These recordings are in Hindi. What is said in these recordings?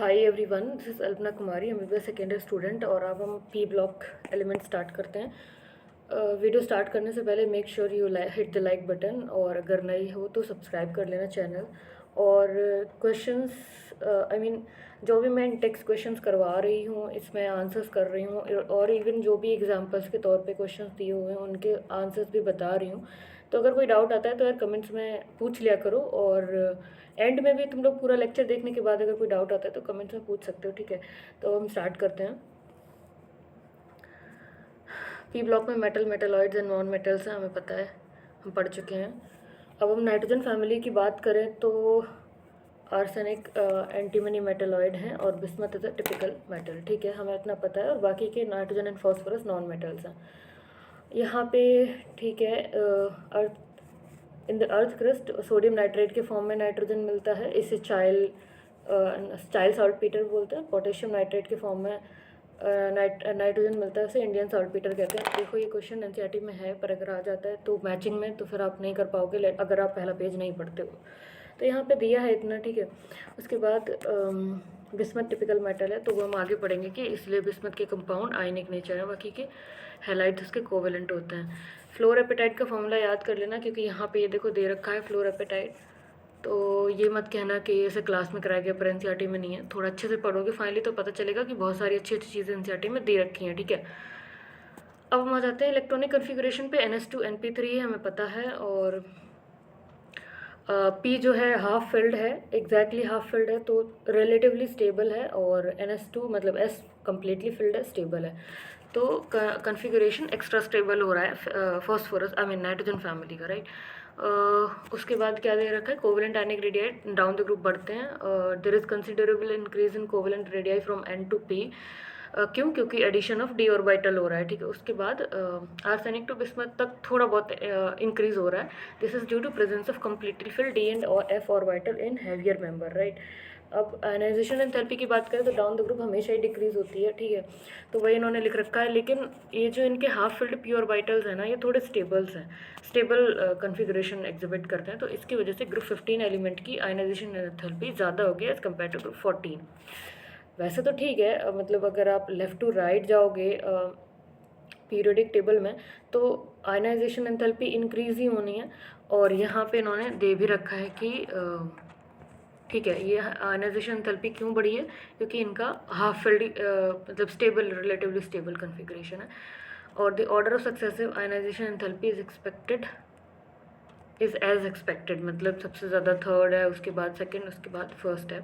Hi everyone, this is Alpana Kumari, MBBS second year student. और अब हम पी ब्लॉक एलिमेंट स्टार्ट करते हैं। वीडियो स्टार्ट करने से पहले make sure you hit the like button, और अगर नई हो तो सब्सक्राइब कर लेना चैनल। और क्वेश्चंस जो भी मैं टेक्स्ट क्वेश्चंस करवा रही हूँ इसमें आंसर्स कर रही हूँ, और इवन जो भी एग्जांपल्स के तौर पे क्वेश्चंस दिए हुए हैं उनके आंसर्स भी बता रही हूँ। तो अगर कोई डाउट आता है तो यार कमेंट्स में पूछ लिया करो, और एंड में भी तुम लोग पूरा लेक्चर देखने के बाद अगर कोई डाउट आता है तो कमेंट्स में पूछ सकते हो, ठीक है। तो हम स्टार्ट करते हैं। पी ब्लॉक में metal, metalloids and non metals हैं, हमें पता है, हम पढ़ चुके हैं। अब हम नाइट्रोजन फैमिली की बात करें तो आर्सेनिक एंटीमनी मेटलॉइड हैं और bismuth is a typical metal, ठीक है, हमें इतना पता है। और बाकी के nitrogen and phosphorus non metals हैं यहाँ पे, ठीक है। Earth in the earth crust sodium nitrate के फॉर्म में नाइट्रोजन मिलता है, इसे चाइल्ड साल्टपीटर बोलते हैं। पोटेशियम नाइट्रेट के फॉर्म में नाइट्रोजन मिलता है, इसे इंडियन साल्टपीटर कहते हैं। देखो ये क्वेश्चन एनसीईआरटी में है, पर अगर आ जाता है तो मैचिंग में तो फिर आप नहीं कर पाओगे अगर आप पहला पेज नहीं पढ़ते हो। तो यहाँ पे दिया है इतना, ठीक है। उसके बाद बिस्मथ टिपिकल मेटल है, तो वो हम आगे पढ़ेंगे कि इसलिए बिस्मथ के कंपाउंड आयनिक नेचर है, बाकी के हैलाइड्स उसके कोवेलेंट होते हैं। फ्लोरेपेटाइट का फॉर्मूला याद कर लेना, क्योंकि यहाँ पे ये देखो दे रखा है फ्लोरेपेटाइट, तो ये मत कहना कि ये ऐसे क्लास में कराया गया पर एनसीईआरटी में नहीं है। थोड़ा अच्छे से पढ़ोगे फाइनली तो पता चलेगा कि बहुत सारी अच्छी अच्छी चीज़ें एनसीईआरटी में दे रखी हैं, ठीक है। अब हम आ जाते हैं इलेक्ट्रॉनिक कन्फिगरेशन पे। NH2 NP3 है, हमें पता है। और P जो है हाफ फिल्ड है, एग्जैक्टली हाफ फिल्ड है, तो रिलेटिवली स्टेबल है। और NH2 मतलब S कम्प्लीटली फिल्ड है, स्टेबल है। तो कन्फिगरेशन एक्स्ट्रा स्टेबल हो रहा है फॉस्फोरस नाइट्रोजन फैमिली का, राइट। उसके बाद क्या दे रखा है, covalent ionic radii down the group बढ़ते हैं। There is considerable increase in covalent radii from N to P। क्यों? क्योंकि एडिशन ऑफ डी ऑर्बिटल हो रहा है, ठीक है। उसके बाद आर्सेनिक टू बिस्मथ तक थोड़ा बहुत इंक्रीज हो रहा है। This is due to presence of completely filled d and f orbital in heavier member, right. अब आयनाइजेशन एंथैल्पी की बात करें तो डाउन द ग्रुप हमेशा ही डिक्रीज होती है, ठीक है। तो वही इन्होंने लिख रखा है, लेकिन ये जो इनके हाफ फिल्ड पी ऑर्बिटल्स हैं ना, ये थोड़े स्टेबल्स हैं, स्टेबल कन्फिगरेशन एग्जिबिट करते हैं। तो इसकी वजह से ग्रुप 15 एलिमेंट की आयनाइजेशन एंथैल्पी ज़्यादा होगी एज कम्पेयर टू ग्रुप 14। वैसे तो ठीक है, मतलब अगर आप लेफ़्ट टू राइट जाओगे पीरियोडिक टेबल में तो आयनाइजेशन एंथैल्पी इंक्रीज ही होनी है। और यहाँ पे इन्होंने दे भी रखा है कि ठीक है, ये आयनाइजेशन एंथैल्पी क्यों बढ़ी है, क्योंकि इनका हाफ फिल्ड मतलब स्टेबल, रिलेटिवली स्टेबल कन्फिगरेशन है। और the order of successive ionization enthalpy is as expected, मतलब सबसे ज़्यादा थर्ड है, उसके बाद सेकंड, उसके बाद फर्स्ट है।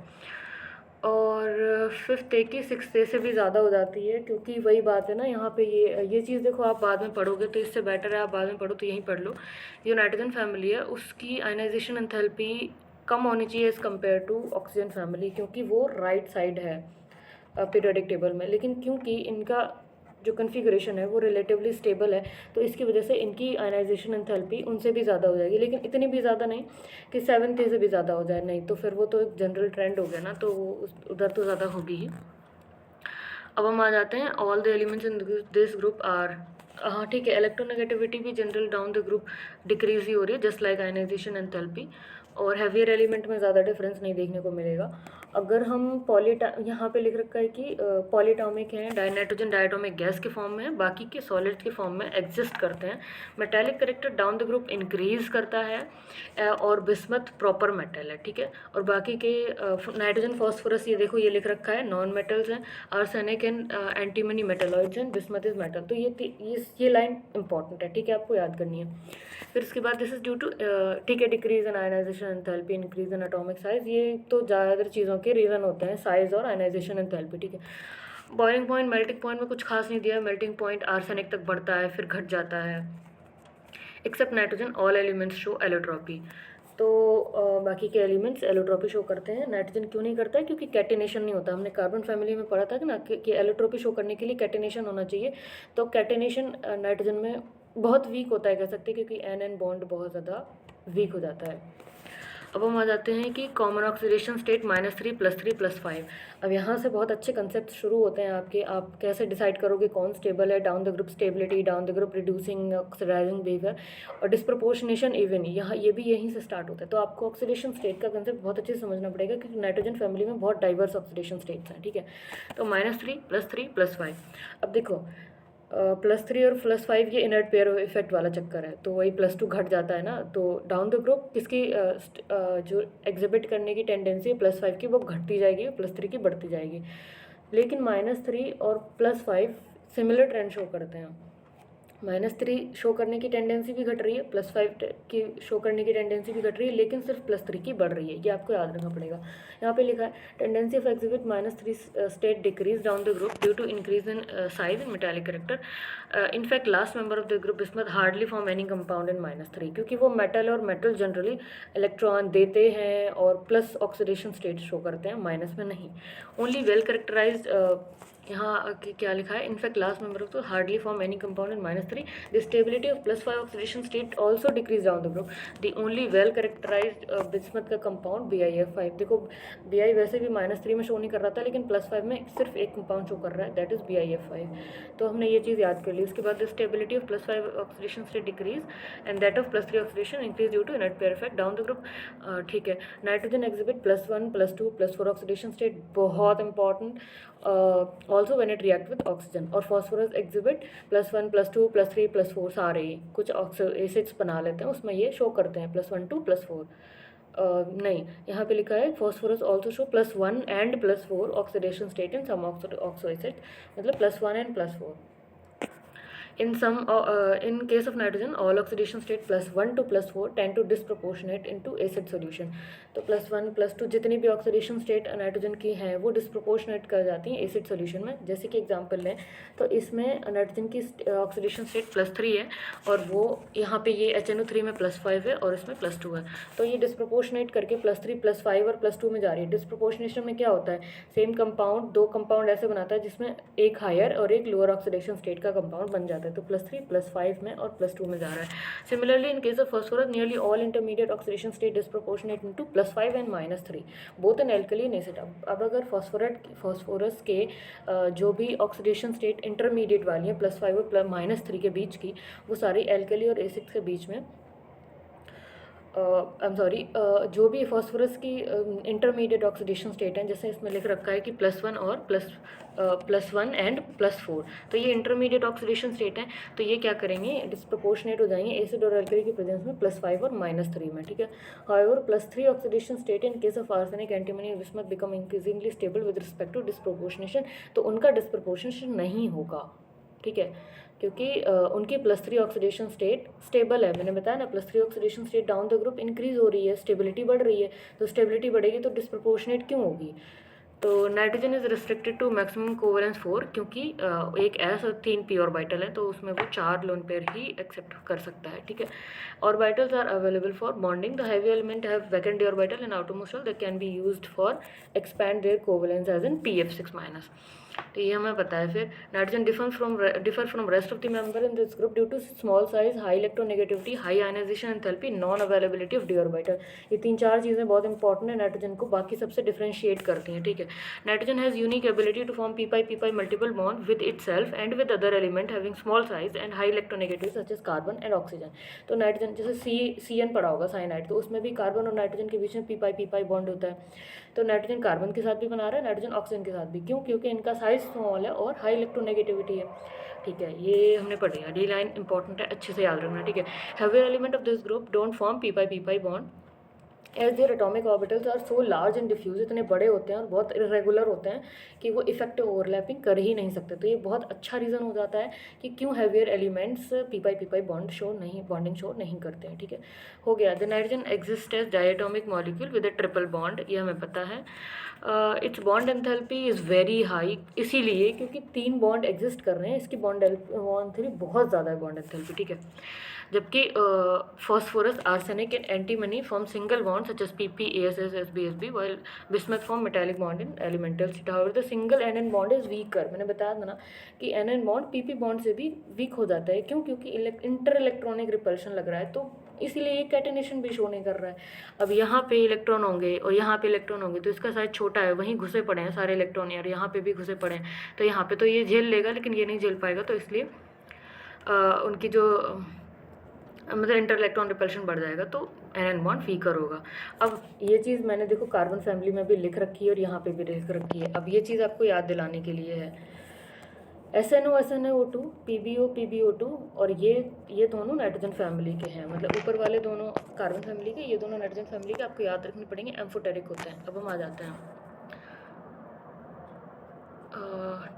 और फिफ्थ ए की सिक्स्थ ए से भी ज़्यादा हो जाती है, क्योंकि वही बात है ना, यहाँ पे ये चीज़ देखो, आप बाद में पढ़ोगे तो इससे बेटर है आप बाद में पढ़ो तो यहीं पढ़ लो। जो नाइट्रोजन फैमिली है उसकी आयनाइजेशन एंथैल्पी कम होनी चाहिए as compare to oxygen family, क्योंकि वो राइट साइड है पीरियोडिक टेबल में। लेकिन क्योंकि इनका जो कन्फिगरेशन है वो रिलेटिवली स्टेबल है, तो इसकी वजह से इनकी आयनाइजेशन एंथैल्पी उनसे भी ज़्यादा हो जाएगी, लेकिन इतनी भी ज़्यादा नहीं कि 7th से भी ज़्यादा हो जाए, नहीं तो फिर वो तो एक जनरल ट्रेंड हो गया ना, तो उधर तो ज़्यादा होगी ही। अब हम आ जाते हैं all the elements in this group are, हाँ ठीक है, इलेक्ट्रोनेगेटिविटी भी general down the group decrease ही हो रही है, जस्ट लाइक आयनाइजेशन एंथैल्पी। और हैवियर एलिमेंट में ज़्यादा डिफरेंस नहीं देखने को मिलेगा। अगर हम यहाँ पे लिख रखा है कि पॉलीटॉमिक हैं, नाइट्रोजन डायटोमिक गैस के फॉर्म में है, बाकी के सॉलिड्स के फॉर्म में एग्जिस्ट करते हैं। Metallic character down the group increase करता है, और बिस्मथ प्रॉपर मेटल है, ठीक है। और बाकी के नाइट्रोजन फॉस्फोरस, ये देखो ये लिख रखा है नॉन मेटल्स हैं, आर्सेनिक एंड एंटीमनी मेटलॉइड्स हैं, बिस्मथ इज मेटल। तो ये लाइन इंपॉर्टेंट है, ठीक है, आपको याद करनी है। फिर उसके बाद दिस इज ड्यू टू, ठीक है, decrease in ionization enthalpy, increase in atomic size, ये तो ज़्यादातर चीज़ों के रीज़न होते हैं, साइज और आयनाइजेशन एंथैल्पी, ठीक है। बॉइलिंग पॉइंट, मेल्टिंग पॉइंट में कुछ खास नहीं दिया है। मेल्टिंग पॉइंट आर्सेनिक तक बढ़ता है फिर घट जाता है, except nitrogen all elements show allotropy. तो बाकी के एलिमेंट्स एलोट्रॉपी शो करते हैं, नाइट्रोजन क्यों नहीं करता है, क्योंकि कैटिनेशन नहीं होता। हमने कार्बन फैमिली में पढ़ा था कि ना कि एलोट्रॉपी शो करने के लिए कैटिनेशन होना चाहिए, तो कैटिनेशन नाइट्रोजन में बहुत वीक होता है कह सकते हैं, क्योंकि एन बॉन्ड बहुत ज़्यादा वीक हो जाता है। अब हम आ जाते हैं कि कॉमन ऑक्सीडेशन स्टेट -3 +3 +5। अब यहाँ से बहुत अच्छे कंसेप्ट शुरू होते हैं आपके। आप कैसे डिसाइड करोगे कौन स्टेबल है, down the group stability, down the group reducing oxidizing behaviour और डिस्प्रपोर्शनेशन इवन, यहाँ ये भी यहीं से स्टार्ट होता है। तो आपको ऑक्सीडेशन स्टेट का कंसेप्ट बहुत अच्छे से समझना पड़ेगा क्योंकि नाइट्रोजन फैमिली में बहुत डाइवर्स ऑक्सीडेशन स्टेट्स हैं, ठीक है। तो -3 +3 +5। अब देखो +3 और +5 ये इनर्ट पेयर इफेक्ट वाला चक्कर है, तो वही +2 घट जाता है ना। तो डाउन द ग्रुप किसकी जो एग्जिबिट करने की टेंडेंसी है +5 की वो घटती जाएगी, +3 की बढ़ती जाएगी। लेकिन -3 और +5 सिमिलर ट्रेंड शो करते हैं। -3 शो करने की टेंडेंसी भी घट रही है, +5 की शो करने की टेंडेंसी भी घट रही है, लेकिन सिर्फ +3 की बढ़ रही है। ये आपको याद रखना पड़ेगा। यहाँ पे लिखा है tendency of exhibit -3 state decrease down the group due to increase in size and metallic character. In fact last member of the group bismuth hardly form any compound in -3, क्योंकि वो मेटल और मेटल जनरली इलेक्ट्रॉन देते हैं और प्लस ऑक्सीडेशन स्टेट शो करते हैं, माइनस में नहीं। ओनली वेल करेक्टराइज्ड, यहाँ क्या लिखा है, in fact last member of the hardly form any compound in -3, the stability of +5 oxidation state also decrease down the group, the only well characterised bismuth का कंपाउंड BiF5। देखो Bi वैसे भी -3 में शो नहीं कर रहा था, लेकिन +5 में सिर्फ एक कंपाउंड शो कर रहा है, दैट इज BiF5। तो हमने ये चीज़ याद कर ली। उसके बाद the stability of +5 oxidation state decrease and that of +3 oxidation increase due to inert pair effect down the group, ठीक है। नाइट्रोजन एग्जिबिट +1 +2 +4 ऑक्सीडेशन स्टेट, बहुत important, also when it react with oxygen. और फॉस्फोरस एग्जिबिट +1 +2 +3 +4, सारे कुछ एसिड्स बना लेते हैं, उसमें ये शो करते हैं +1 2 +4। नहीं, यहाँ पे लिखा है phosphorus also show +1 and +4 oxidation state in some oxo acid, मतलब +1 and +4। In case of nitrogen, all oxidation state +1 to +4 tend to disproportionate into acid solution। तो +1 +2 जितनी भी ऑक्सीडेशन स्टेट नाइट्रोजन की हैं वो डिस्प्रोपोर्शनेट कर जाती हैं एसिड सोल्यूशन में। जैसे कि एग्जांपल लें तो इसमें नाइट्रोजन की ऑक्सीडेशन स्टेट +3 है और वो यहाँ पे ये HNO3 में +5 है और इसमें +2 है, तो ये डिस्प्रोपोर्शनेट करके +3 +5 और +2 में जा रही है। डिस्प्रोपोर्शनेशन में क्या होता है, सेम कंपाउंड दो कंपाउंड ऐसे बनाता है जिसमें एक हायर और एक लोअर ऑक्सीडेशन स्टेट का कंपाउंड बन जाता है, तो +3 +5 में और +2 में जा रहा है। Similarly in case of phosphorus nearly all intermediate oxidation state disproportionate into +5 and -3 both an alkali and acid. अब अगर फॉस्फोरस के जो भी ऑक्सीडेशन स्टेट इंटरमीडिएट वाली हैं +5 और -3 के बीच की, वो सारी एल्कली और एसिड के बीच में जो भी फॉस्फोरस की इंटरमीडिएट ऑक्सीडेशन स्टेट हैं, जैसे इसमें लिख रखा है कि +1 और +1 एंड +4, तो ये इंटरमीडिएट ऑक्सीडेशन स्टेट हैं, तो ये क्या करेंगे, डिस्प्रोपोर्शनेट हो जाएंगे एसिड और एल्कली की प्रेजेंस में +5 और -3 में, ठीक है। However +3 oxidation state in case of arsenic, antimony, bismuth become increasingly stable with respect to disproportionation, तो उनका डिस्प्रोपोर्शनेशन नहीं होगा, ठीक है, क्योंकि उनकी +3 ऑक्सीडेशन स्टेट स्टेबल है। मैंने बताया ना, +3 oxidation state down the group increase हो रही है, स्टेबिलिटी बढ़ रही है, तो स्टेबिलिटी बढ़ेगी तो डिस्प्रोपोर्शनेट क्यों होगी। तो nitrogen is restricted to maximum covalence 4, क्योंकि एक S और 3 p ऑर्बिटल है, तो उसमें वो 4 लोन पेयर ही एक्सेप्ट कर सकता है, ठीक है। Orbitals are available for bonding, the heavy element have vacant d orbital and outermost shell that can be used for expand their covalence as in PF6-। तो ये हमें पता है। फिर nitrogen differ from rest of the member in this group due to small size, high electronegativity, high ionisation enthalpy, non availability of d orbital. ये 3-4 चीज़ें बहुत इंपॉर्टेंट है, नाइट्रोजन को बाकी सबसे डिफरेंशिएट करती हैं, ठीक है। Nitrogen has unique ability to form p multiple bond with itself and with other element having small size and high electronegativity such as carbon and oxygen. तो नाइट्रोजन जैसे CN पढ़ा होगा साइनाइड, तो उसमें भी कार्बन और नाइट्रोजन के बीच में p बॉन्ड होता है। तो नाइट्रोजन कार्बन के साथ भी बना रहा है, नाइट्रोजन ऑक्सीजन के साथ भी, क्यों, क्योंकि इनका साइज स्मॉल है और हाई इलेक्ट्रोनेगेटिविटी है, ठीक है। ये हमने पढ़ी है, डी लाइन इंपॉर्टेंट है, अच्छे से याद रखना, ठीक है। Heavier element of this group don't form p bond as their atomic orbitals are so large and diffuse, इतने बड़े होते हैं और बहुत इरेगुलर होते हैं कि वो इफेक्टिव ओवरलैपिंग कर ही नहीं सकते। तो ये बहुत अच्छा रीज़न हो जाता है कि क्यों heavier elements p bonding show नहीं करते हैं, ठीक है। हो गया। The nitrogen exist as diatomic molecule with a triple bond, ये हमें पता है। Its bond enthalpy is very high, इसीलिए क्योंकि 3 बॉन्ड एग्जिस्ट कर रहे हैं, इसकी बॉन्ड एंथैल्पी बहुत ज़्यादा है, बॉन्ड एंथैल्पी, ठीक है। जबकि phosphorus, arsenic and antimony form single bond such as PP, ASS, SbSb, while bismuth form metallic bond in elemental state. However, the single NN bond is weaker. मैंने बताया था ना कि NN बॉन्ड PP बॉन्ड से भी वीक हो जाता है, क्यों, क्योंकि इंटर इलेक्ट्रॉनिक रिपल्शन लग रहा है, तो इसीलिए ये कैटेनेशन भी शो नहीं कर रहा है। अब यहाँ पे इलेक्ट्रॉन होंगे और यहाँ पे इलेक्ट्रॉन होंगे, तो इसका साइज छोटा है, वहीं घुसे पड़े हैं सारे इलेक्ट्रॉन यार, यहाँ पे भी घुसे पड़े हैं, तो यहाँ पे तो ये झेल लेगा लेकिन ये नहीं झेल पाएगा, तो इसलिए उनकी जो मतलब इंटर इलेक्ट्रॉन रिपल्शन बढ़ जाएगा, तो एन बॉन्ड वीकर होगा। अब ये चीज़ मैंने देखो कार्बन फैमिली में भी लिख रखी है और यहाँ पे भी लिख रखी है। अब ये चीज़ आपको याद दिलाने के लिए है, SNO SNO2 PbO PbO2, और ये दोनों नाइट्रोजन फैमिली के हैं, मतलब ऊपर वाले दोनों कार्बन फैमिली के, ये दोनों नाइट्रोजन फैमिली के, आपको याद रखने पड़ेंगे, एम्फोटेरिक होते हैं। अब हम आ जाते हैं,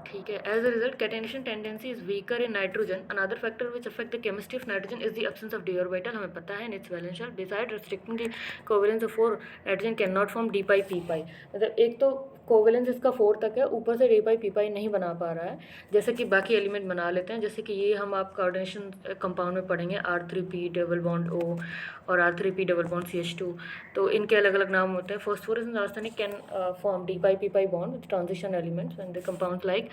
ठीक है। As a result catenation tendency is weaker in nitrogen. Another factor which affect the chemistry of nitrogen is the absence of d orbital, हमें पता है, in its valence shell. Beside restricting the covalence of 4, nitrogen can not form d pi p pi, मतलब एक तो कोवेलेंस इसका 4 तक है, ऊपर से डी पाई पी पाई नहीं बना पा रहा है, जैसे कि बाकी एलिमेंट बना लेते हैं, जैसे कि ये हम आप कोऑर्डिनेशन कंपाउंड में पढ़ेंगे, R3P डबल बॉन्ड O और R3P डबल बॉन्ड CH2, तो इनके अलग अलग नाम होते हैं। Phosphorus and arsenic can form d pi p pi bond with transition elements when the compounds like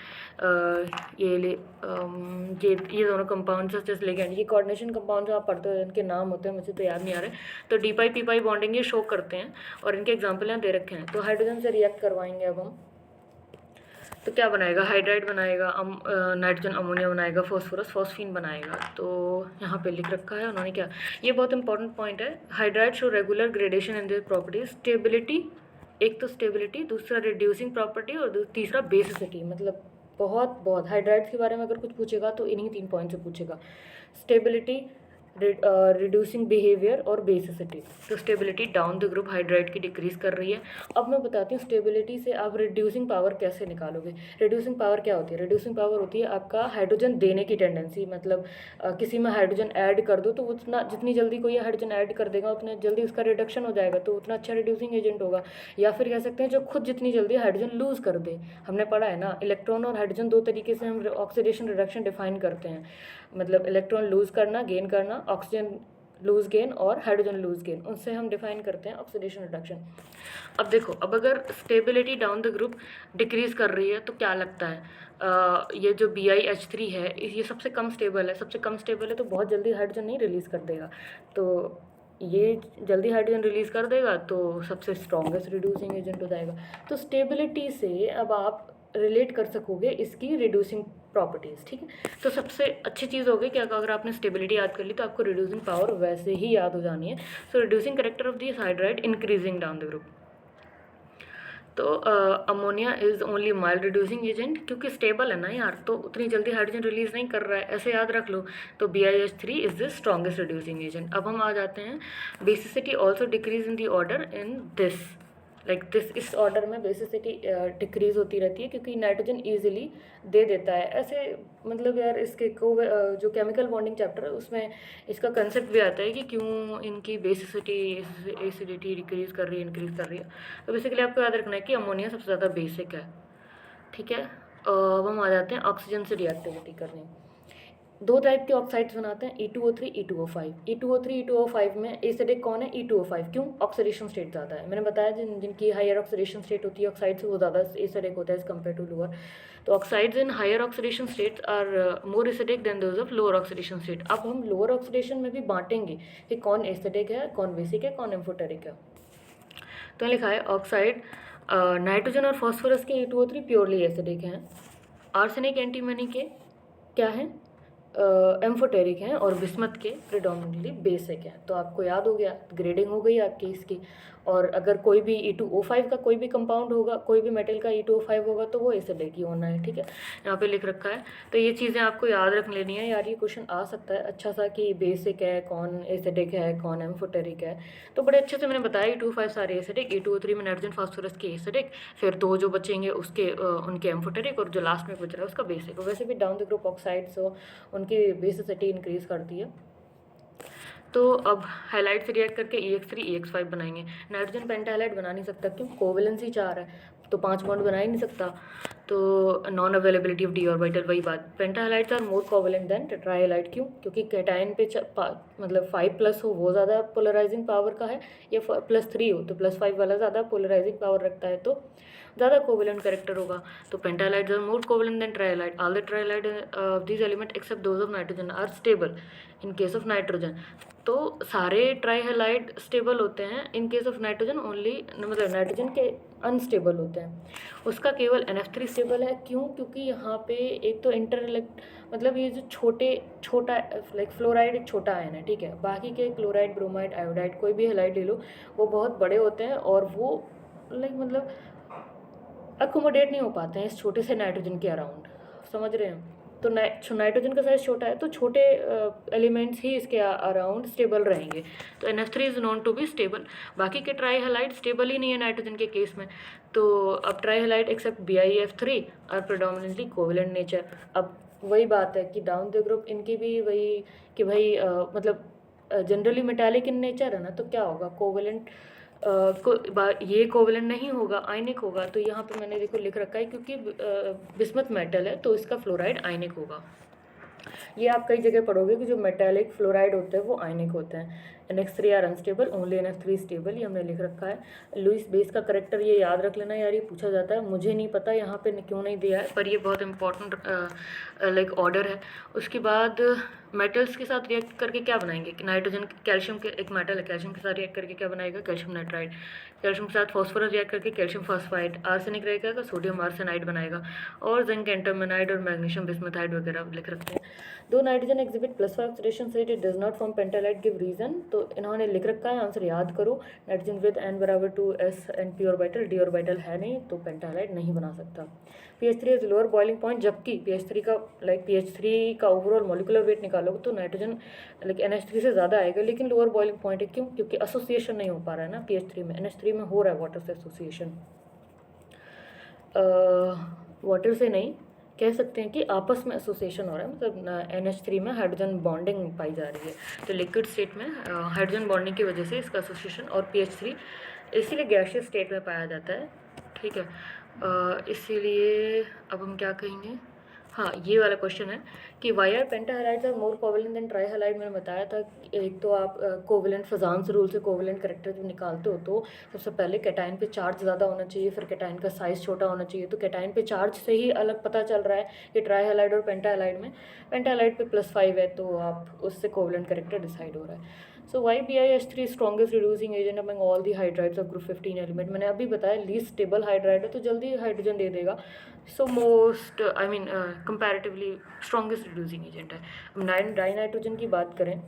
ये दोनों कंपाउंड्स जैसे लिगेंड, ये कोऑर्डिनेशन कंपाउंड जो आप पढ़ते हो इनके नाम होते हैं, मुझे तो याद नहीं आ रहे, तो D pi p pi bonding ये शो करते हैं और इनके एग्जाम्पल यहाँ दे रखे हैं। तो हाइड्रोजन से रिएक्ट करवाएंगे अब हम, तो क्या बनाएगा, हाइड्राइड बनाएगा, नाइट्रोजन अमोनिया बनाएगा, फॉस्फोरस फॉस्फीन बनाएगा। तो यहाँ पे लिख रखा है उन्होंने क्या, ये बहुत इंपॉर्टेंट पॉइंट है, hydride show regular gradation in this properties, stability, एक तो स्टेबिलिटी, दूसरा रिड्यूसिंग प्रॉपर्टी और तीसरा बेसिसिटी। मतलब बहुत हाइड्राइड्स के बारे में अगर कुछ पूछेगा तो इन्हीं 3 पॉइंट से पूछेगा, स्टेबिलिटी, रिड्यूसिंग बिहेवियर और बेसिसिटी। तो stability down the group hydride की डिक्रीज कर रही है। अब मैं बताती हूँ स्टेबिलिटी से आप रिड्यूसिंग पावर कैसे निकालोगे। रिड्यूसिंग पावर क्या होती है, रिड्यूसिंग पावर होती है आपका हाइड्रोजन देने की टेंडेंसी, मतलब किसी में हाइड्रोजन ऐड कर दो तो उतना, जितनी जल्दी कोई हाइड्रोजन ऐड कर देगा उतने जल्दी उसका रिडक्शन हो जाएगा, तो उतना अच्छा रिड्यूसिंग एजेंट होगा। या फिर कह सकते हैं जो खुद जितनी जल्दी हाइड्रोजन लूज़ कर दे, हमने पढ़ा है ना, इलेक्ट्रॉन और हाइड्रोजन 2 तरीके से हम ऑक्सीडेशन रिडक्शन डिफाइन करते हैं, मतलब इलेक्ट्रॉन लूज़ करना, गेन करना, ऑक्सीजन लूज गेन और हाइड्रोजन लूज गेन, उनसे हम डिफाइन करते हैं ऑक्सीडेशन रिडक्शन। अब देखो, अब अगर stability down the group decrease कर रही है तो क्या लगता है, ये जो BiH3 है ये सबसे कम स्टेबल है, सबसे कम स्टेबल है, तो बहुत जल्दी हाइड्रोजन नहीं रिलीज़ कर देगा, तो ये जल्दी हाइड्रोजन रिलीज़ कर देगा तो सबसे स्ट्रॉन्गेस्ट रिड्यूसिंग एजेंट हो जाएगा। तो स्टेबिलिटी से अब आप रिलेट कर सकोगे इसकी रिड्यूसिंग प्रॉपर्टीज़, ठीक है। तो सबसे अच्छी चीज़ होगी कि अगर आपने स्टेबिलिटी याद कर ली तो आपको रिड्यूसिंग पावर वैसे ही याद हो जानी है। So reducing character of this hydride increasing down the group. तो ammonia is only mild reducing agent, क्योंकि स्टेबल है ना यार, तो उतनी जल्दी हाइड्रोजन रिलीज़ नहीं कर रहा है, ऐसे याद रख लो। तो BiH3 is the strongest reducing agent. अब हम आ जाते हैं, basicity also decrease in the order in this, like this, इस ऑर्डर में बेसिसिटी डिक्रीज होती रहती है क्योंकि नाइट्रोजन ईजिली दे देता है। ऐसे मतलब यार इसके जो केमिकल बॉन्डिंग चैप्टर है उसमें इसका कंसेप्ट भी आता है कि क्यों इनकी बेसिसिटी एसिडिटी डिक्रीज कर रही है, इंक्रीज कर रही है। तो बेसिकली आपको याद रखना है कि अमोनिया सबसे ज़्यादा बेसिक है, ठीक है। अब हम आ जाते हैं ऑक्सीजन से रिएक्टिविटी करने। 2 टाइप के ऑक्साइड्स बनाते हैं, E2O3 E2O5। E2O3 E2O5 में एसिडिक कौन है, E2O5, क्यों, ऑक्सीडेशन स्टेट ज़्यादा है। मैंने बताया जिनकी हायर ऑक्सीडेशन स्टेट होती है ऑक्साइड से वो ज़्यादा एसिडिक होता है एज कम्पेयर टू लोअर। तो oxides in higher oxidation states are more acidic than those of lower oxidation state. अब हम लोअर ऑक्सीडेशन में भी बांटेंगे कि कौन एसिडिक है, कौन बेसिक है, कौन एम्फोटेरिक है। तो लिखा है ऑक्साइड नाइट्रोजन और फॉस्फोरस के E2O3 प्योरली एसिडिक हैं, आर्सेनिक एंटीमनी के क्या हैं, एम्फोटेरिक हैं, और बिस्मथ के प्रिडोमिनेटली बेसिक हैं। तो आपको याद हो गया, ग्रेडिंग हो गई आपकी इसकी। और अगर कोई भी E2O5 का कोई भी कंपाउंड होगा, कोई भी मेटल का E2O5 होगा तो वो एसिडिक ही होना है, ठीक है, यहाँ पे लिख रखा है। तो ये चीज़ें आपको याद रख लेनी है यार, ये क्वेश्चन आ सकता है अच्छा सा कि बेसिक है, कौन एसिडिक है, कौन एम्फोटेरिक है। तो बड़े अच्छे से मैंने बताया E2O5 सारे एसिडिक, E2O3 में नाइट्रोजन फास्फोरस के एसिडिक, फिर 2 जो बचेंगे उसके उनके एम्फोटेरिक, और जो लास्ट में बच रहा है उसका बेसिक। वैसे भी डाउन द ग्रुप ऑक्साइड्स हो उनकी बेसिसिटी इंक्रीज़ करती है। तो अब हाइलाइट से रिएक्ट करके EX3 EX5 बनाएंगे। नाइट्रोजन पेंटाहाइलाइड बना नहीं सकता, क्यों, कोवेलेंस ही 4 है, तो 5 बॉन्ड बना ही नहीं सकता। तो non availability of d orbital, वही बात, penta halides are more covalent than tetra halide. क्यों? क्योंकि कैटायन पे मतलब 5+ हो वो ज़्यादा पोलराइजिंग पावर का है, या +3 हो तो +5 वाला ज़्यादा पोलराइजिंग पावर रखता है, तो ज़्यादा कोवलेंट कैरेक्टर होगा। तो penta halides are more covalent than trihalide. All the trihalide of this element except those of nitrogen are stable in case of nitrogen. तो सारे ट्राइहैलाइड स्टेबल होते हैं, in case of nitrogen only, मतलब नाइट्रोजन के अनस्टेबल होते हैं। उसका केवल NF3 स्टेबल है। क्यों? क्योंकि यहाँ पे एक तो मतलब ये जो छोटा लाइक फ्लोराइड एक छोटा आयन है, ठीक है। बाकी के क्लोराइड, ब्रोमाइड, आयोडाइड, कोई भी हैलाइड ले लो, वो बहुत बड़े होते हैं और वो मतलब अकोमोडेट नहीं हो पाते हैं इस छोटे से नाइट्रोजन के अराउंड, समझ रहे हैं? तो नाइट्रोजन का साइज छोटा है, तो छोटे एलिमेंट्स ही इसके अराउंड स्टेबल रहेंगे। तो NF3 is known to be stable. बाकी के ट्राइहैलाइड स्टेबल ही नहीं है नाइट्रोजन के केस में। तो अब trihalide except BiF3 are predominantly covalent nature. अब वही बात है कि डाउन द ग्रुप इनकी भी वही कि भाई मतलब जनरली मेटालिक इन नेचर है ना, तो क्या होगा, कोवेलेंट ये कोवेलेंट नहीं होगा, आयनिक होगा। तो यहाँ पे मैंने देखो लिख रखा है, क्योंकि बिस्मथ मेटल है तो इसका फ्लोराइड आयनिक होगा। ये आप कई जगह पढ़ोगे कि जो मेटालिक फ्लोराइड होते हैं वो आयनिक होते हैं। NH3 are unstable, only NF3 stable, ये हमने लिख रखा है। लुईस बेस का करेक्टर ये याद रख लेना यार, ये पूछा जाता है, मुझे नहीं पता यहाँ पे क्यों नहीं दिया है, पर ये बहुत इंपॉर्टेंट लाइक ऑर्डर है। उसके बाद मेटल्स के साथ रिएक्ट करके क्या बनाएंगे कि नाइट्रोजन, कैल्शियम के एक मेटल है, कैल्शियम के साथ रिएक्ट करके क्या बनाएगा, कैल्शियम नाइट्राइड। कैल्शियम के साथ फॉस्फोरस रिएक्ट करके कैल्शियम फॉस्फाइड। आर्सेनिक रहेगा तो सोडियम आर्सेनाइड बनाएगा। और जिंक एंटामोनाइड और मैग्नीशियम बिस्मथाइड वगैरह लिख रखते हैं। Though nitrogen exhibit +5 oxidation state, it does not form pentahalide, give reason. तो इन्होंने लिख रखा है, आंसर याद करो। नाइट्रोजन विद n बराबर 2s and p orbital, d orbital है नहीं, तो पेंटालाइड नहीं बना सकता। pH3 is lower boiling point, जबकि pH3 का ओवरऑल मॉलिकुलर वेट निकालोगे तो नाइट्रोजन NH3 से ज़्यादा आएगा, लेकिन लोअर बॉइलिंग पॉइंट है। क्यों? क्योंकि एसोसिएशन नहीं हो पा रहा है ना pH3 में, NH3 में हो रहा है वाटर से एसोसिएशन। वाटर से नहीं, कह सकते हैं कि आपस में एसोसिएशन हो रहा है, मतलब NH3 में हाइड्रोजन बॉन्डिंग पाई जा रही है। तो लिक्विड स्टेट में हाइड्रोजन बॉन्डिंग की वजह से इसका एसोसिएशन, और pH3 इसीलिए गैसियस स्टेट में पाया जाता है, ठीक है। इसीलिए अब हम क्या कहेंगे, हाँ ये वाला क्वेश्चन है कि why are pentahalides are more covalent than trihalide. मैंने बताया था कि एक तो आप कोवेलेंट फजान्स रूल से कोवेलेंट कैरेक्टर जब निकालते हो तो सबसे पहले कैटायन पे चार्ज ज़्यादा होना चाहिए, फिर कैटायन का साइज़ छोटा होना चाहिए। तो कैटायन पे चार्ज से ही अलग पता चल रहा है कि ट्राइहैलाइड और पेंटाहैलाइड में। पेंटाहैलाइड पे +5 है तो आप उससे कोवेलेंट कैरेक्टर डिसाइड हो रहा है। So why BiH3 strongest reducing agent among all the hydrides of group 15 element. मैंने अभी बताया लीस्ट स्टेबल हाइड्राइड है तो जल्दी हाइड्रोजन दे देगा। So most comparatively strongest reducing agent है। अब डाई नाइट्रोजन की बात करें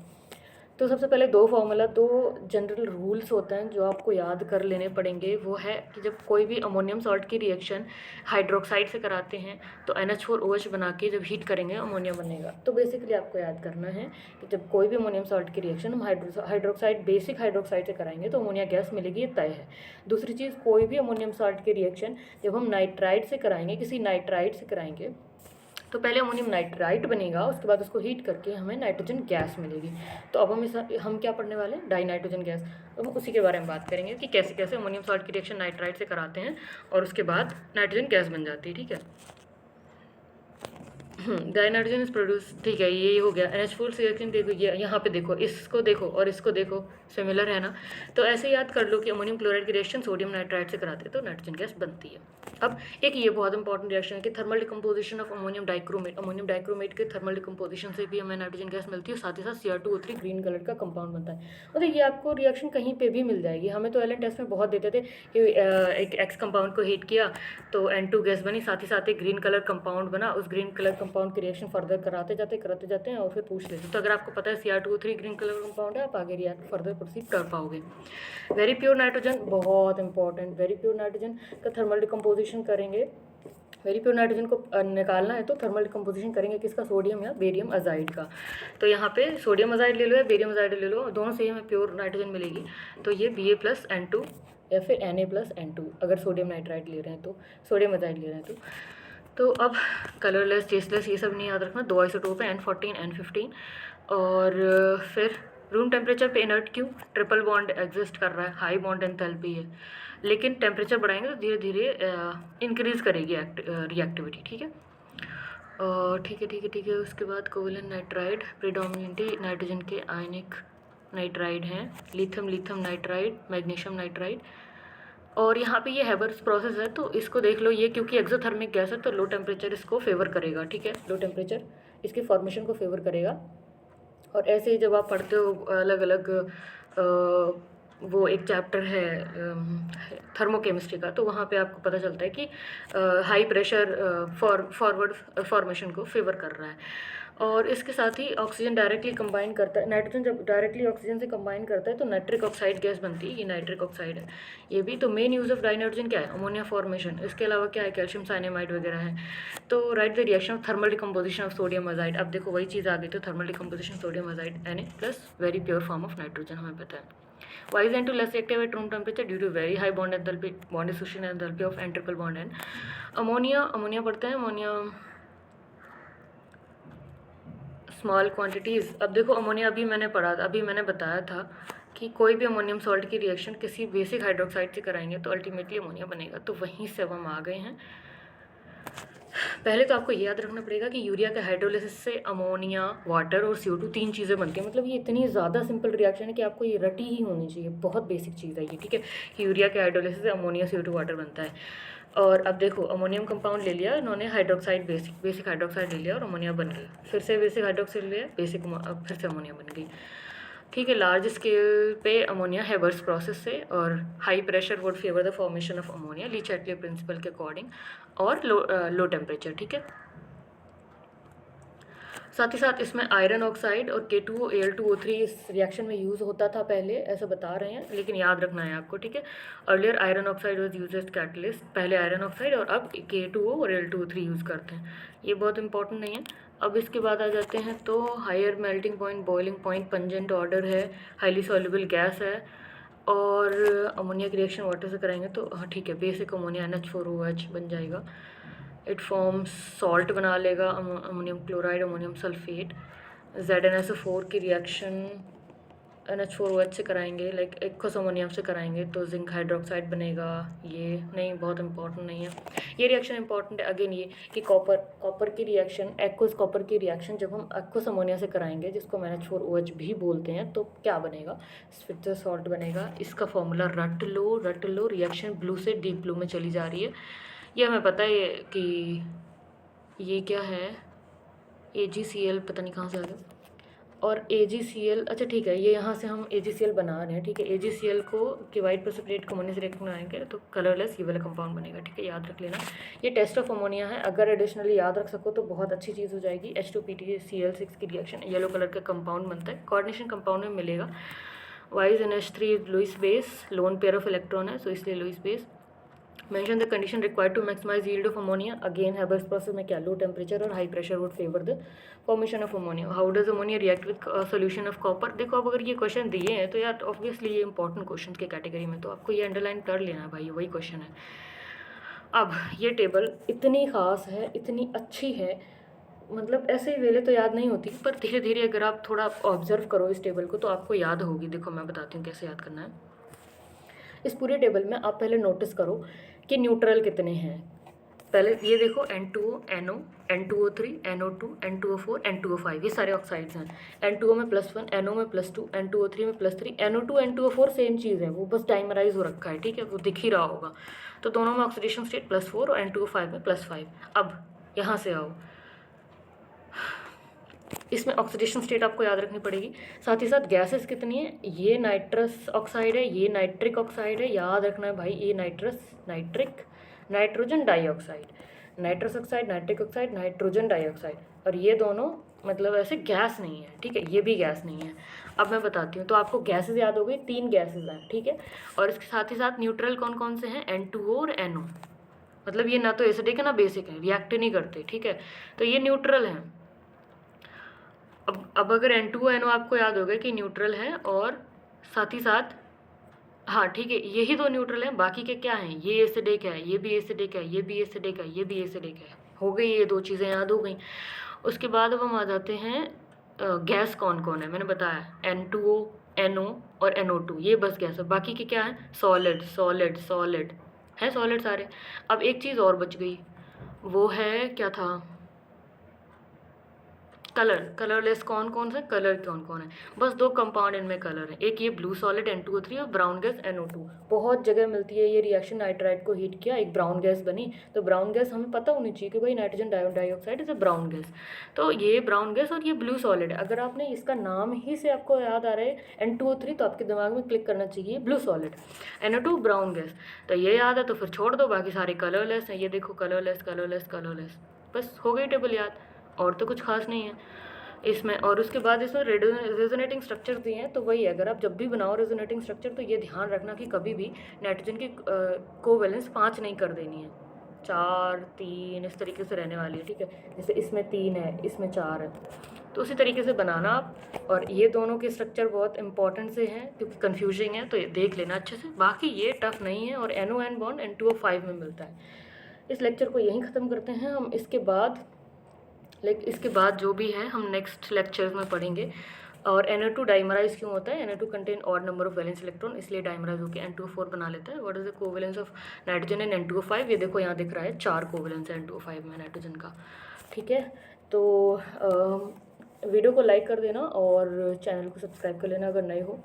तो सबसे पहले दो जनरल रूल्स होते हैं जो आपको याद कर लेने पड़ेंगे। वो है कि जब कोई भी अमोनियम सॉल्ट की रिएक्शन हाइड्रोक्साइड से कराते हैं तो NH4OH बना के जब हीट करेंगे अमोनिया बनेगा। तो बेसिकली आपको याद करना है कि जब कोई भी अमोनियम सॉल्ट की रिएक्शन हम हाइड्रोक्साइड बेसिक हाइड्रोक्साइड से कराएंगे तो अमोनिया गैस मिलेगी, ये तय है। दूसरी चीज़, कोई भी अमोनियम सॉल्ट की रिएक्शन जब हम नाइट्राइड से कराएंगे, किसी नाइट्राइड से कराएंगे, तो पहले अमोनियम नाइट्राइट बनेगा, उसके बाद उसको हीट करके हमें नाइट्रोजन गैस मिलेगी। तो अब हम क्या पढ़ने वाले हैं, डाई नाइट्रोजन गैस। तो हम उसी के बारे में बात करेंगे कि कैसे कैसे अमोनियम सॉल्ट की रिएक्शन नाइट्राइट से कराते हैं और उसके बाद नाइट्रोजन गैस बन जाती है, ठीक है। डाई नाइट्रोजन इज प्रोड्यूस, ठीक है, ये हो गया। NH4 रिएक्शन देखो, ये यहाँ पे देखो, इसको देखो और इसको देखो, सिमिलर है ना। तो ऐसे याद कर लो कि अमोनियम क्लोराइड की रिएक्शन सोडियम नाइट्राइट से कराते हैं तो नाइट्रोजन गैस बनती है। अब एक ये बहुत इंपॉर्टेंट रिएक्शन है कि thermal decomposition of ammonium dichromate. Ammonium dichromate के थर्मल डिकम्पोजिशन से भी हमें नाइट्रोजन गैस मिलती है, साथ ही साथ Cr2O3 ग्रीन कलर का कंपाउंड बनता है। मतलब ये आपको रिएक्शन कहीं पे भी मिल जाएगी। हमें तो एलन टेस्ट में बहुत देते थे कि एक एक्स कंपाउंड को हीट किया तो N2 गैस बनी, साथ ही साथ एक ग्रीन कलर कंपाउंड बना, उस ग्रीन कलर कंपाउंड की रिएक्शन फर्दर कराते जाते हैं और फिर पूछ लेते। तो अगर आपको पता है Cr2O3 ग्रीन कलर कंपाउंड है, आप आगे रिएक्ट फर्दर प्रोसीड कर पाओगे। वेरी प्योर नाइट्रोजन बहुत इंपॉर्टेंट, वेरी प्योर नाइट्रोजन का थर्मल डिकम्पोजिशन करेंगे। वेरी प्योर नाइट्रोजन को निकालना है तो थर्मल डिकम्पोजिशन करेंगे किसका, सोडियम या बेरियम अजाइड का। तो यहाँ पे सोडियम अजाइड ले लो या बेरियम अजाइड ले लो, दोनों से हमें प्योर नाइट्रोजन मिलेगी। तो ये Ba+N2 या फिर Na+N2 अगर सोडियम नाइट्राइड ले रहे हैं तो, सोडियम अजाइड ले रहे हैं तो अब कलरलेस, टेस्टलेस, ये सब नहीं याद रखना। दो आइसोटोप है N14 N15 और फिर रूम टेम्परेचर पे इनर्ट क्यों? ट्रिपल बॉन्ड एग्जिस्ट कर रहा है, हाई बॉन्ड एंथैल्पी है, लेकिन टेम्परेचर बढ़ाएंगे तो धीरे धीरे इंक्रीज़ करेगी रिएक्टिविटी। ठीक है, ठीक है। उसके बाद कोवलेंट नाइट्राइड प्रीडोमिनेटली नाइट्रोजन के आयनिक नाइट्राइड हैं, लिथियम नाइट्राइड, मैग्नीशियम नाइट्राइड। और यहाँ पे ये हैबर्स प्रोसेस है, तो इसको देख लो, ये क्योंकि एक्सोथर्मिक गैस है तो लो टेम्परेचर इसको फेवर करेगा। ठीक है, लो टेम्परेचर इसकी फॉर्मेशन को फेवर करेगा। और ऐसे ही जब आप पढ़ते हो अलग अलग वो एक चैप्टर है थर्मोकेमिस्ट्री का, तो वहाँ पे आपको पता चलता है कि हाई प्रेशर फॉरवर्ड फॉर्मेशन को फेवर कर रहा है। और इसके साथ ही ऑक्सीजन डायरेक्टली कंबाइन करता है, नाइट्रोजन जब डायरेक्टली ऑक्सीजन से कंबाइन करता है तो नाइट्रिक ऑक्साइड गैस बनती है, ये नाइट्रिक ऑक्साइड है। ये भी तो main use of die nitrogen क्या है? Ammonia formation. इसके अलावा क्या है? कैल्शियम साइनेमाइड वगैरह है। तो right the reaction of thermal decomposition of sodium azide. अब देखो वही चीज़ आ गई, तो thermal decomposition sodium azide Na plus very pure form of nitrogen, हमें पता है। Why is N2 less reactive at room temperature? Due to very high bond enthalpy, bond dissociation enthalpy of N triple bond N. Ammonia पढ़ते हैं, अमोनिया स्मॉल क्वांटिटीज़। अब देखो अमोनिया अभी मैंने बताया था कि कोई भी अमोनियम सॉल्ट की रिएक्शन किसी बेसिक हाइड्रोक्साइड से कराएंगे तो अल्टीमेटली अमोनिया बनेगा। तो वहीं से अब हम आ गए हैं। पहले तो आपको याद रखना पड़ेगा कि यूरिया के हाइड्रोलिसिस से अमोनिया, वाटर और CO2 तीन चीज़ें बनती हैं। मतलब ये इतनी ज़्यादा सिंपल रिएक्शन है कि आपको ये रटी ही होनी चाहिए, बहुत बेसिक चीज़ है ये। ठीक है, कि यूरिया के हाइड्रोलिसिस से अमोनिया, CO2, वाटर बनता है। और अब देखो अमोनियम कंपाउंड ले लिया इन्होंने, हाइड्रोक्साइड बेसिक हाइड्रोक्साइड ले लिया और अमोनिया बन गई। फिर से बेसिक हाइड्रोक्साइड लिया, फिर से अमोनिया बन गई। ठीक है, लार्ज स्केल पे अमोनिया हैबर्स प्रोसेस से, और high pressure would favour the formation of ammonia Le Chatelier principle के अकॉर्डिंग, और लो टेम्परेचर। ठीक है, साथ ही साथ इसमें आयरन ऑक्साइड और K2O Al2O3 इस रिएक्शन में यूज़ होता था पहले, ऐसा बता रहे हैं, लेकिन याद रखना है आपको। ठीक है, earlier iron oxide was used as catalyst, पहले आयरन ऑक्साइड और अब K2O और Al2O3 यूज़ करते हैं। ये बहुत इंपॉर्टेंट नहीं है। अब इसके बाद आ जाते हैं तो higher melting point, boiling point, pungent odour है, हाईली सॉल्युबल गैस है, और अमोनिया की रिएक्शन वाटर से कराएंगे तो हाँ ठीक है, बेसिक अमोनिया NH4OH बन जाएगा। इट फॉर्म्स सॉल्ट बना लेगा, ammonium chloride, ammonium sulphate. ZnSO4 की रिएक्शन NH4OH से कराएंगे, लाइक एक्वस अमोनियम से कराएंगे तो जिंक हाइड्रोक्साइड बनेगा। ये नहीं, बहुत इंपॉर्टेंट नहीं है ये रिएक्शन। इंपॉर्टेंट है अगेन ये कि कॉपर की रिएक्शन, एक्वस कॉपर की रिएक्शन जब हम एक्वस अमोनिया से कराएंगे, जिसको हम NH4OH भी बोलते हैं, तो क्या बनेगा? फिर से सॉल्ट बनेगा। इसका फॉर्मूला रट लो। रिएक्शन ब्लू से डीप ब्लू में चली जा रही है, ये हमें पता है कि ये क्या है, AgCl, पता नहीं कहाँ से आ गया, और AgCl, अच्छा ठीक है, ये यहाँ से हम AgCl बना रहे हैं। ठीक है, AgCl को कि वाइट प्रेसिपिटेट को अमोनिया से रिएक्ट बनाएंगे तो कलरलेस ये वाला कंपाउंड बनेगा। ठीक है, याद रख लेना। ये टेस्ट ऑफ अमोनिया है, अगर एडिशनली याद रख सको तो बहुत अच्छी चीज़ हो जाएगी। H2PtCl6 की रिएक्शन येलो कलर का कंपाउंड बनता है, कोऑर्डिनेशन कंपाउंड में मिलेगा। Why's NH3 Lewis base, lone pair of electron है, सो इसलिए Lewis base. Mention the condition required to maximize yield of ammonia. Again, Haber's process में क्या, low temperature और high pressure would favor the formation of ammonia. How does ammonia react with solution of copper? देखो अब अगर ये क्वेश्चन दिए हैं तो यार ऑब्वियसली ये इंपॉर्टेंट क्वेश्चन के कैटेगरी में, तो आपको ये अंडरलाइन कर लेना है भाई, वही क्वेश्चन है। अब ये टेबल इतनी ख़ास है, इतनी अच्छी है, मतलब ऐसे ही वेले तो याद नहीं होती, पर धीरे धीरे अगर आप थोड़ा ऑब्जर्व करो इस टेबल को तो आपको याद होगी। देखो मैं बताती हूँ कैसे याद करना है। इस पूरे टेबल में आप पहले नोटिस करो कि न्यूट्रल कितने हैं। पहले ये देखो N2O, NO, N2O3, NO2, N2O4, N2O5, ये सारे ऑक्साइड्स हैं। N2O में +1, NO में +2, N2O3 में +3, NO2, N2O4 सेम चीज़ है, वो बस डाइमराइज हो रखा है। ठीक है, वो दिख ही रहा होगा। तो दोनों में ऑक्सीडेशन स्टेट +4 और N2O5 में +5। अब यहाँ से आओ, इसमें ऑक्सीडेशन स्टेट आपको याद रखनी पड़ेगी। साथ ही साथ गैसेस कितनी है, ये नाइट्रस ऑक्साइड है, ये नाइट्रिक ऑक्साइड है, याद रखना है भाई, ये nitric nitrogen dioxide, nitrous oxide, nitric oxide, nitrogen dioxide, और ये दोनों मतलब ऐसे गैस नहीं है। ठीक है, ये भी गैस नहीं है। अब मैं बताती हूँ, तो आपको गैसेस याद हो गई, 3 गैसेस हैं। ठीक है, और इसके साथ ही साथ न्यूट्रल कौन कौन से हैं, N2O और NO, मतलब ये ना तो एसिडिक है ना बेसिक है, रिएक्ट नहीं करते। ठीक है, तो ये न्यूट्रल हैं। अब अगर N2O NO आपको याद होगा कि न्यूट्रल है, और साथ ही साथ हाँ ठीक है, यही 2 न्यूट्रल हैं, बाकी के क्या हैं, ये एसिडिक है, ये भी एसिडिक है, ये भी एसिडिक है, ये भी एसिडिक है। हो गई ये 2 चीज़ें याद हो गई। उसके बाद अब हम आ जाते हैं गैस कौन कौन है, मैंने बताया N2O, NO और NO2, ये बस गैस है। बाकी के क्या है, सॉलिड सॉलिड सॉलिड है, सॉलिड सारे। अब एक चीज़ और बच गई, वो है क्या था, कलर। कलरलेस कौन कौन सा, कलर कौन कौन है, बस दो कंपाउंड इनमें कलर है, एक ये ब्लू सॉलिड N2O3 और ब्राउन गैस NO2। बहुत जगह मिलती है ये रिएक्शन, नाइट्राइट को हीट किया, एक ब्राउन गैस बनी। तो ब्राउन गैस हमें पता होनी चाहिए कि भाई nitrogen dioxide is a brown gas. तो ये ब्राउन गैस और ये ब्लू सॉलिड है। अगर आपने इसका नाम ही से आपको याद आ रहा है N2O3, तो आपके दिमाग में क्लिक करना चाहिए blue solid, NO2 brown gas. तो ये याद है तो फिर छोड़ दो, बाकी सारे कलरलेस हैं। ये देखो कलरलेस कलरलेस कलरलेस, बस हो गई टेबल याद, और तो कुछ खास नहीं है इसमें। और उसके बाद इसमें रेजोनेटिंग स्ट्रक्चर दिए हैं, तो वही है, अगर आप जब भी बनाओ रेजोनेटिंग स्ट्रक्चर तो ये ध्यान रखना कि कभी भी नाइट्रोजन की कोवैलेंस 5 नहीं कर देनी है, 4 3 इस तरीके से रहने वाली है, ठीक है। जैसे इसमें 3 है, इसमें 4 है, तो उसी तरीके से बनाना आप। और ये दोनों के स्ट्रक्चर बहुत इंपॉर्टेंट से हैं क्योंकि कन्फ्यूजिंग है, तो ये देख लेना अच्छे से। बाकी ये टफ नहीं है, और NON बॉन्ड N2O5 में मिलता है। इस लेक्चर को यहीं ख़त्म करते हैं हम। इसके बाद जो भी है हम नेक्स्ट लेक्चर्स में पढ़ेंगे। और NO2 डाइमराइज क्यों होता है, NO2 contain odd number of valence electron, इसलिए डाइमराइज होकर N2O4 बना लेता है। What is the covalence of nitrogen in N2O5, ये देखो यहाँ दिख रहा है 4 कोवैलेंस है N2O5 में नाइट्रोजन का, ठीक है। तो वीडियो को लाइक कर देना और चैनल को सब्सक्राइब कर लेना अगर नए हो।